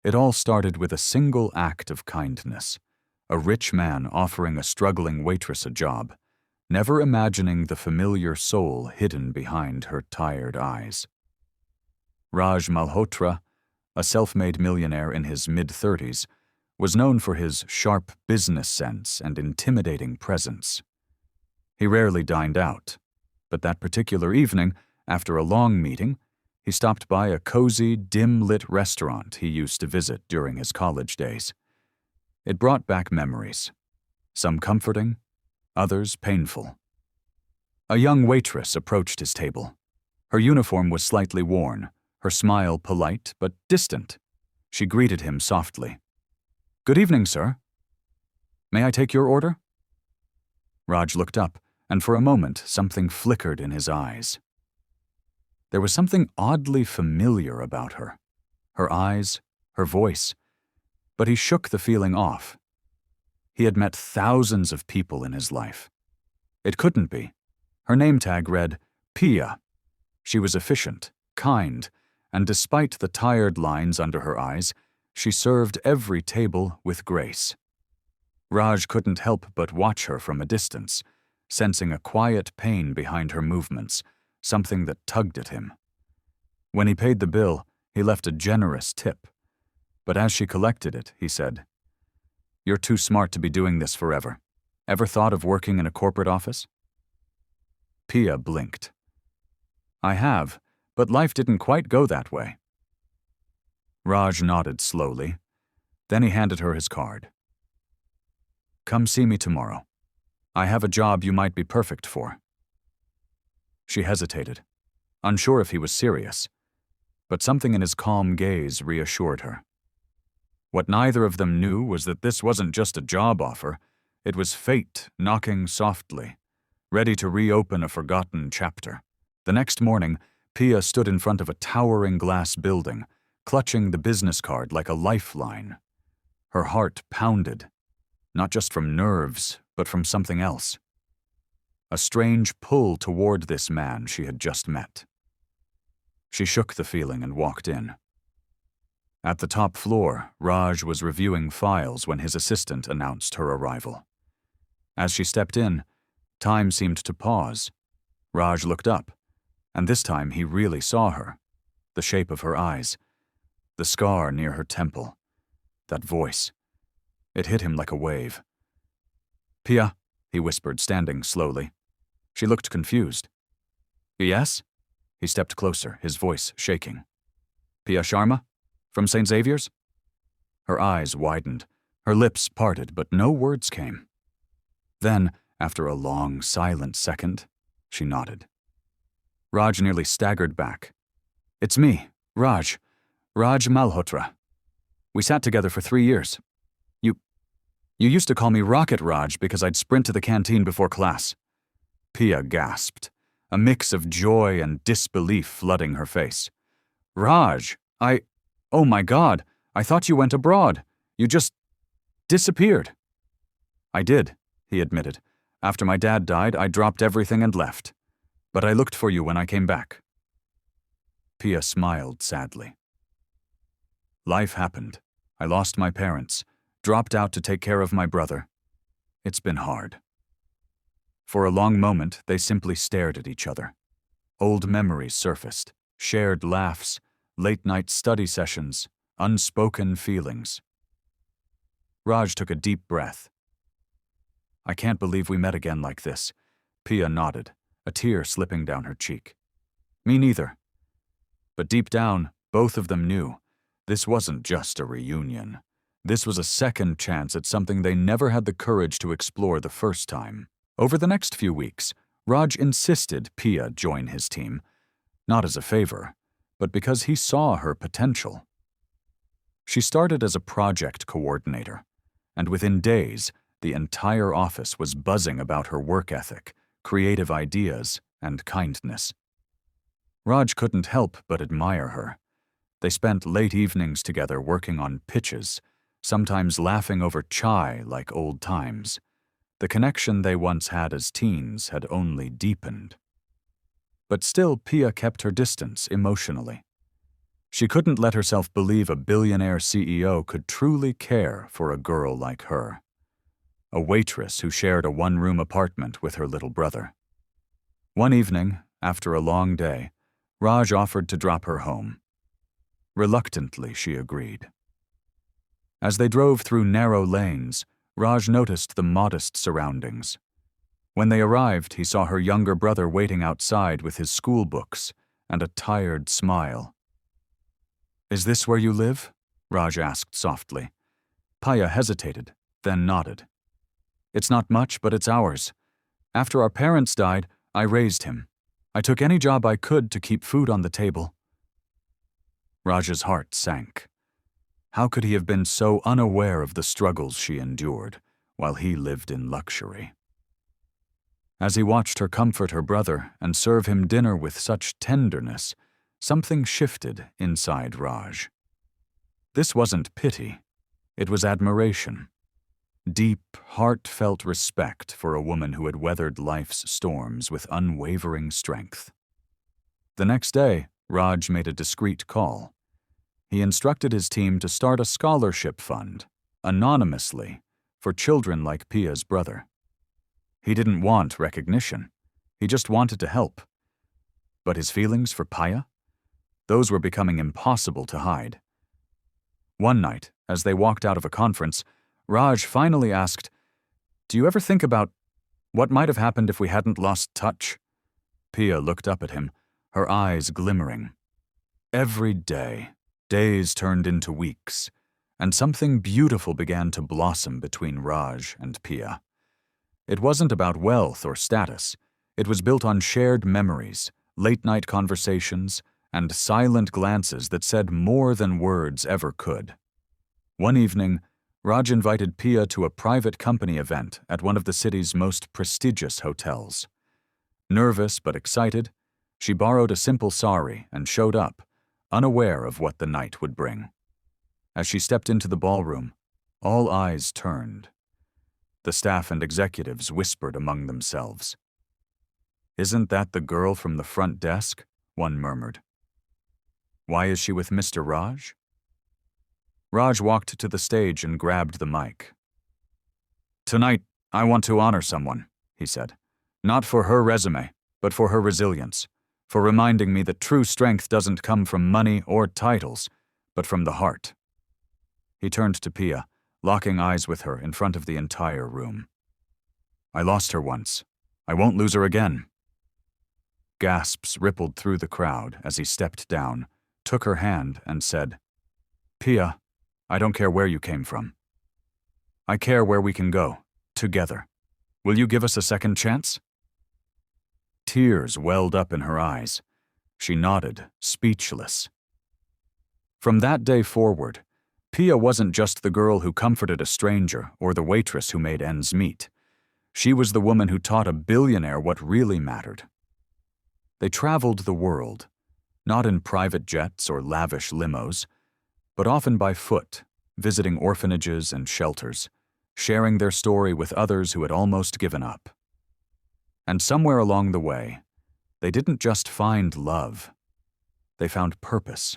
It all started with a single act of kindness. A rich man offering a struggling waitress a job, never imagining the familiar soul hidden behind her tired eyes. Raj Malhotra, a self-made millionaire in his mid-30s, was known for his sharp business sense and intimidating presence. He rarely dined out, but that particular evening, after a long meeting, he stopped by a cozy, dim-lit restaurant he used to visit during his college days. It brought back memories, some comforting, others painful. A young waitress approached his table. Her uniform was slightly worn, her smile polite but distant. She greeted him softly. "Good evening, sir. May I take your order?" Raj looked up, and for a moment something flickered in his eyes. There was something oddly familiar about her. Her eyes, her voice. But he shook the feeling off. He had met thousands of people in his life. It couldn't be. Her name tag read Piya. She was efficient, kind, and despite the tired lines under her eyes, she served every table with grace. Raj couldn't help but watch her from a distance, sensing a quiet pain behind her movements, something that tugged at him. When he paid the bill, he left a generous tip. But as she collected it, he said, "You're too smart to be doing this forever. Ever thought of working in a corporate office?" Piya blinked. "I have, but life didn't quite go that way." Raj nodded slowly. Then he handed her his card. "Come see me tomorrow. I have a job you might be perfect for." She hesitated, unsure if he was serious, but something in his calm gaze reassured her. What neither of them knew was that this wasn't just a job offer, it was fate knocking softly, ready to reopen a forgotten chapter. The next morning, Piya stood in front of a towering glass building, clutching the business card like a lifeline. Her heart pounded, not just from nerves, but from something else. A strange pull toward this man she had just met. She shook the feeling and walked in. At the top floor, Raj was reviewing files when his assistant announced her arrival. As she stepped in, time seemed to pause. Raj looked up, and this time he really saw her, the shape of her eyes, the scar near her temple, that voice. It hit him like a wave. "Piya," he whispered, standing slowly. She looked confused. "Yes?" He stepped closer, his voice shaking. "Piya Sharma? From St. Xavier's?" Her eyes widened, her lips parted, but no words came. Then, after a long, silent second, she nodded. Raj nearly staggered back. "It's me, Raj Malhotra. We sat together for 3 years. You used to call me Rocket Raj because I'd sprint to the canteen before class." Piya gasped, a mix of joy and disbelief flooding her face. "Raj, oh my God, I thought you went abroad. You just disappeared." "I did," he admitted. "After my dad died, I dropped everything and left. But I looked for you when I came back." Piya smiled sadly. "Life happened. I lost my parents, dropped out to take care of my brother. It's been hard." For a long moment, they simply stared at each other. Old memories surfaced, shared laughs, late-night study sessions, unspoken feelings. Raj took a deep breath. "I can't believe we met again like this." Piya nodded, a tear slipping down her cheek. "Me neither." But deep down, both of them knew this wasn't just a reunion. This was a second chance at something they never had the courage to explore the first time. Over the next few weeks, Raj insisted Piya join his team, not as a favor, but because he saw her potential. She started as a project coordinator, and within days, the entire office was buzzing about her work ethic, creative ideas, and kindness. Raj couldn't help but admire her. They spent late evenings together working on pitches, sometimes laughing over chai like old times. The connection they once had as teens had only deepened. But still, Piya kept her distance emotionally. She couldn't let herself believe a billionaire CEO could truly care for a girl like her, a waitress who shared a one-room apartment with her little brother. One evening, after a long day, Raj offered to drop her home. Reluctantly, she agreed. As they drove through narrow lanes, Raj noticed the modest surroundings. When they arrived, he saw her younger brother waiting outside with his school books and a tired smile. "Is this where you live?" Raj asked softly. Piya hesitated, then nodded. "It's not much, but it's ours. After our parents died, I raised him. I took any job I could to keep food on the table." Raj's heart sank. How could he have been so unaware of the struggles she endured, while he lived in luxury? As he watched her comfort her brother and serve him dinner with such tenderness, something shifted inside Raj. This wasn't pity, it was admiration. Deep, heartfelt respect for a woman who had weathered life's storms with unwavering strength. The next day, Raj made a discreet call. He instructed his team to start a scholarship fund, anonymously, for children like Piya's brother. He didn't want recognition. He just wanted to help. But his feelings for Piya? Those were becoming impossible to hide. One night, as they walked out of a conference, Raj finally asked, "Do you ever think about what might have happened if we hadn't lost touch?" Piya looked up at him, her eyes glimmering. Every day, days turned into weeks, and something beautiful began to blossom between Raj and Piya. It wasn't about wealth or status. It was built on shared memories, late-night conversations, and silent glances that said more than words ever could. One evening, Raj invited Piya to a private company event at one of the city's most prestigious hotels. Nervous but excited, she borrowed a simple sari and showed up, unaware of what the night would bring. As she stepped into the ballroom, all eyes turned. The staff and executives whispered among themselves. "Isn't that the girl from the front desk?" one murmured. "Why is she with Mr. Raj?" Raj walked to the stage and grabbed the mic. "Tonight, I want to honor someone," he said. "Not for her resume, but for her resilience, for reminding me that true strength doesn't come from money or titles, but from the heart." He turned to Piya, locking eyes with her in front of the entire room. "I lost her once. I won't lose her again." Gasps rippled through the crowd as he stepped down, took her hand, and said, "Piya, I don't care where you came from. I care where we can go, together. Will you give us a second chance?" Tears welled up in her eyes. She nodded, speechless. From that day forward, Piya wasn't just the girl who comforted a stranger or the waitress who made ends meet. She was the woman who taught a billionaire what really mattered. They traveled the world, not in private jets or lavish limos, but often by foot, visiting orphanages and shelters, sharing their story with others who had almost given up. And somewhere along the way, they didn't just find love. They found purpose.